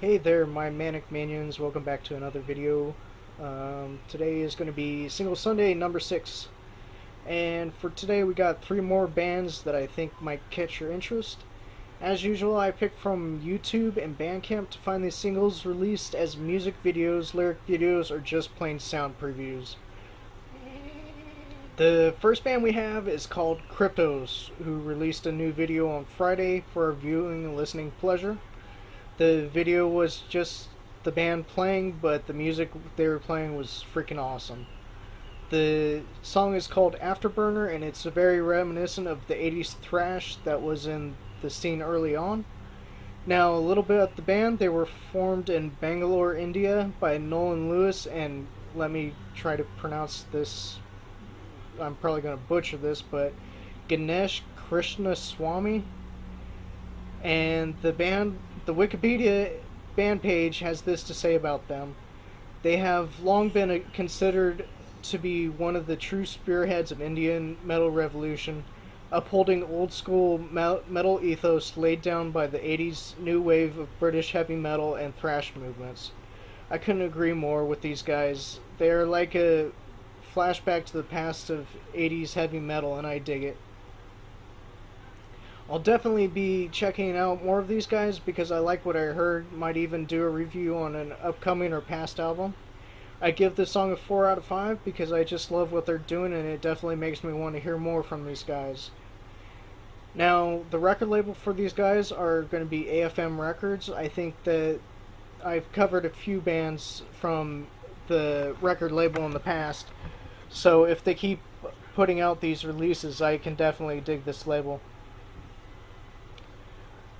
Hey there, my Manic Minions. Welcome back to another video. Today is going to be Single Sunday number 6. And for today we got 3 more bands that I think might catch your interest. As usual, I picked from YouTube and Bandcamp to find these singles released as music videos, lyric videos, or just plain sound previews. The first band we have is called Cryptos, who released a new video on Friday for our viewing and listening pleasure. The video was just the band playing, but the music they were playing was freaking awesome. The song is called Afterburner, and it's very reminiscent of the 80s thrash that was in the scene early on. Now, a little bit about the band. They were formed in Bangalore, India by Nolan Lewis, and let me try to pronounce this. I'm probably going to butcher this, but Ganesh Krishna Swami. And the Wikipedia band page has this to say about them. They have long been considered to be one of the true spearheads of Indian metal revolution, upholding old school metal ethos laid down by the 80s new wave of British heavy metal and thrash movements. I couldn't agree more with these guys. They are like a flashback to the past of 80s heavy metal, and I dig it. I'll definitely be checking out more of these guys because I like what I heard. Might even do a review on an upcoming or past album. I give this song a 4 out of 5 because I just love what they're doing, and it definitely makes me want to hear more from these guys. Now, the record label for these guys are going to be AFM Records. I think that I've covered a few bands from the record label in the past, so if they keep putting out these releases, I can definitely dig this label.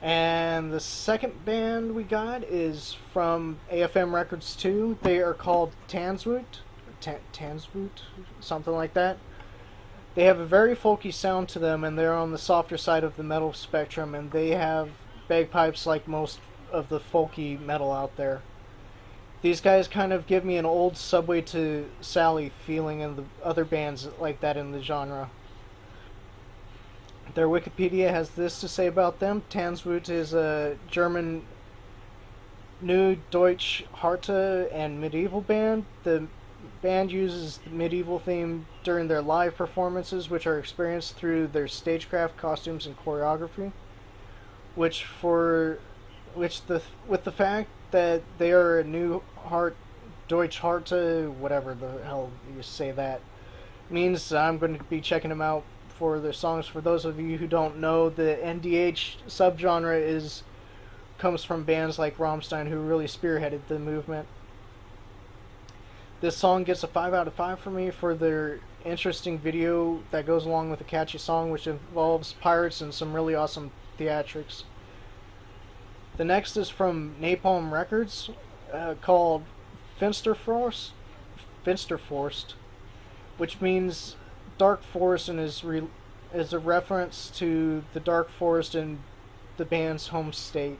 And the second band we got is from AFM Records 2. They are called Tanswoot, something like that. They have a very folky sound to them, and they're on the softer side of the metal spectrum, and they have bagpipes like most of the folky metal out there. These guys kind of give me an old Subway to Sally feeling, and the other bands like that in the genre. Their Wikipedia has this to say about them. Tanswoot is a German New Deutsche Harte and medieval band. The band uses the medieval theme during their live performances, which are experienced through their stagecraft, costumes, and choreography. With the fact that they are a New Deutsche Harte, whatever the hell you say that, means I'm going to be checking them out for their songs. For those of you who don't know, the NDH subgenre comes from bands like Rammstein, who really spearheaded the movement. This song gets a 5 out of 5 for me for their interesting video that goes along with a catchy song, which involves pirates and some really awesome theatrics. The next is from Napalm Records, called Finsterforst, which means Dark Forest, and is a reference to the Dark Forest in the band's home state.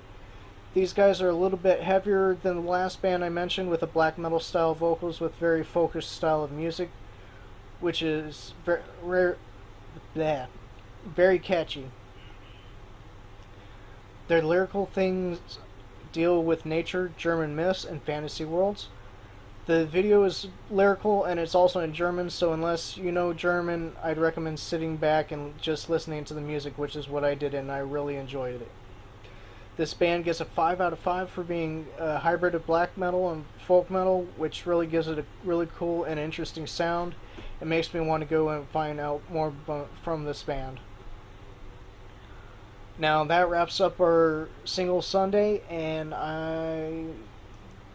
These guys are a little bit heavier than the last band I mentioned, with a black metal style vocals with very focused style of music, which is very catchy. Their lyrical things deal with nature, German myths, and fantasy worlds. The video is lyrical, and it's also in German, so unless you know German, I'd recommend sitting back and just listening to the music, which is what I did, and I really enjoyed it. This band gets a 5 out of 5 for being a hybrid of black metal and folk metal, which really gives it a really cool and interesting sound. It makes me want to go and find out more from this band. Now, that wraps up our Single Sunday, and I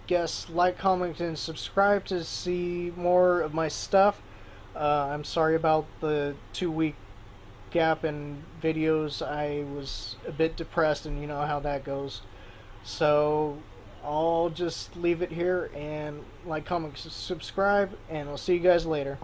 guess like, comment, and subscribe to see more of my stuff. I'm sorry about the 2-week gap in videos. I was a bit depressed, and you know how that goes. So I'll just leave it here, and like, comment, subscribe, and I'll see you guys later.